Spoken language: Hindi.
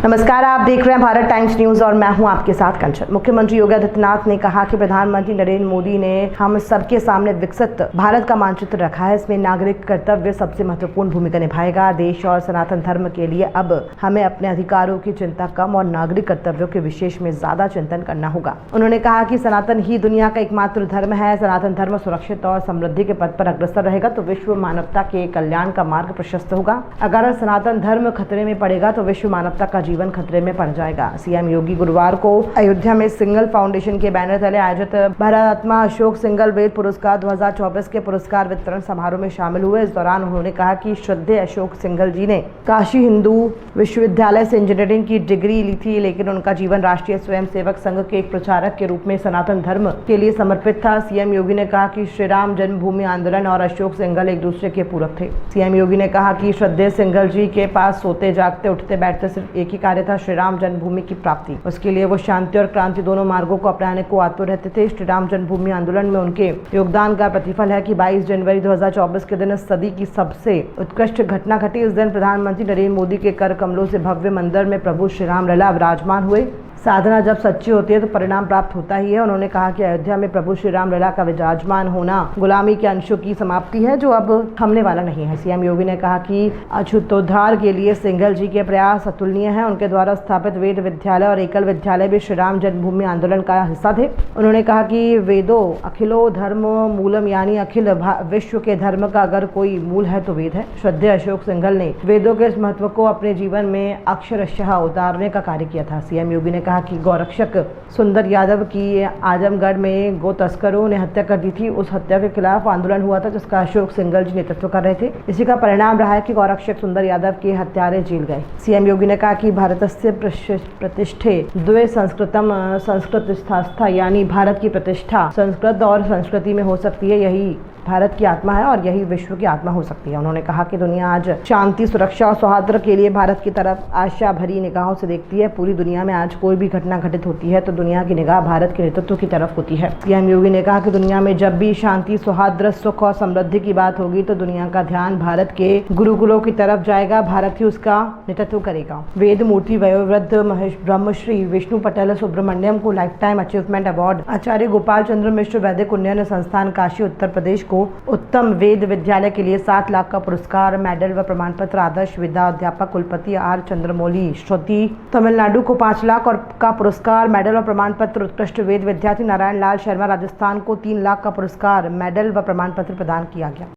नमस्कार, आप देख रहे हैं भारत टाइम्स न्यूज और मैं हूं आपके साथ कंचन। मुख्यमंत्री योगी आदित्यनाथ ने कहा कि प्रधानमंत्री नरेंद्र मोदी ने हम सबके सामने विकसित भारत का मानचित्र रखा है। इसमें नागरिक कर्तव्य सबसे महत्वपूर्ण भूमिका निभाएगा। देश और सनातन धर्म के लिए अब हमें अपने अधिकारों की चिंता कम और नागरिक कर्तव्यों के विशेष में ज्यादा चिंतन करना होगा। उन्होंने कहा कि सनातन ही दुनिया का एकमात्र धर्म है। सनातन धर्म सुरक्षित और समृद्धि के पथ पर अग्रसर रहेगा तो विश्व मानवता के कल्याण का मार्ग प्रशस्त होगा। अगर सनातन धर्म खतरे में पड़ेगा तो विश्व मानवता का जीवन खतरे में पड़ जाएगा। सीएम योगी गुरुवार को अयोध्या में सिंघल फाउंडेशन के बैनर तले आयोजित भारतात्मा अशोक सिंघल वेद पुरस्कार 2024 के पुरस्कार वितरण समारोह में शामिल हुए। इस दौरान उन्होंने कहा कि श्रद्धेय अशोक सिंघल जी ने काशी हिंदू विश्वविद्यालय से इंजीनियरिंग की डिग्री ली थी, लेकिन उनका जीवन राष्ट्रीय स्वयंसेवक संघ के एक प्रचारक के रूप में सनातन धर्म के लिए समर्पित था। सीएम योगी ने कहा कि श्री राम जन्मभूमि आंदोलन और अशोक सिंघल एक दूसरे के पूरक थे। सीएम योगी ने कहा कि श्रद्धेय सिंघल जी के पास सोते जागते उठते बैठते सिर्फ एक ही कार्य था, श्री राम जन्मभूमि की प्राप्ति। उसके लिए वो शांति और क्रांति दोनों मार्गों को अपनाने को आतुर रहते थे। श्री राम जन्मभूमि आंदोलन में उनके योगदान का प्रतिफल है कि 22 जनवरी 2024 के दिन इस सदी की सबसे उत्कृष्ट घटना घटी। इस दिन प्रधानमंत्री नरेंद्र मोदी के कर कमलों से भव्य मंदिर में प्रभु श्री राम लला विराजमान हुए। साधना जब सच्ची होती है तो परिणाम प्राप्त होता ही है। उन्होंने कहा कि अयोध्या में प्रभु श्री राम लला का विराजमान होना गुलामी के अंशों की समाप्ति है जो अब थमने वाला नहीं है। सीएम योगी ने कहा कि अछूतोद्धार के लिए सिंघल जी के प्रयास अतुलनीय हैं। उनके द्वारा स्थापित वेद विद्यालय और एकल विद्यालय भी श्री राम जन्मभूमि आंदोलन का हिस्सा थे। उन्होंने कहा कि वेदो अखिलो धर्म मूलम, यानी अखिल विश्व के धर्म का अगर कोई मूल है तो वेद है। श्रद्धेय अशोक सिंघल ने वेदों के इस महत्व को अपने जीवन में अक्षरशः उतारने का कार्य किया था। सीएम योगी ने कहा कि गौरक्षक सुंदर यादव की आजमगढ़ में गो तस्करों ने हत्या कर दी थी। उस हत्या के खिलाफ आंदोलन हुआ था जिसका अशोक सिंघल जी नेतृत्व कर रहे थे। इसी का परिणाम रहा है कि गौरक्षक सुंदर यादव के हत्यारे जेल गए। सीएम योगी ने कहा कि भारतस्य प्रतिष्ठे द्वे संस्कृतम संस्कृत स्थास्था, यानी भारत की प्रतिष्ठा संस्कृत और संस्कृति में हो सकती है। यही भारत की आत्मा है और यही विश्व की आत्मा हो सकती है। उन्होंने कहा कि दुनिया आज शांति, सुरक्षा और सौहार्द के लिए भारत की तरफ आशा भरी निगाहों से देखती है। पूरी दुनिया में आज कोई भी घटना घटित होती है तो दुनिया की निगाह भारत के नेतृत्व की तरफ होती है। सीएम योगी ने कहा कि दुनिया में जब भी शांति, सौहार्द, सुख और समृद्धि की बात होगी तो दुनिया का ध्यान भारत के गुरुकुलों की तरफ जाएगा। भारत ही उसका नेतृत्व करेगा। वेद मूर्ति वयोवृद्ध ब्रह्मश्री विष्णु पटेल सुब्रमण्यम को लाइफ टाइम अचीवमेंट अवार्ड, आचार्य गोपाल चंद्र मिश्र वैदिक उन्नयन संस्थान काशी उत्तर प्रदेश को उत्तम वेद विद्यालय के लिए 7 लाख का पुरस्कार, मेडल व प्रमाण पत्र, आदर्श विद्या अध्यापक कुलपति आर चंद्रमौली श्रुति तमिलनाडु को 5 लाख और का पुरस्कार, मेडल और प्रमाण पत्र, उत्कृष्ट वेद विद्यार्थी नारायण लाल शर्मा राजस्थान को 3 लाख का पुरस्कार, मेडल व प्रमाण पत्र प्रदान किया गया।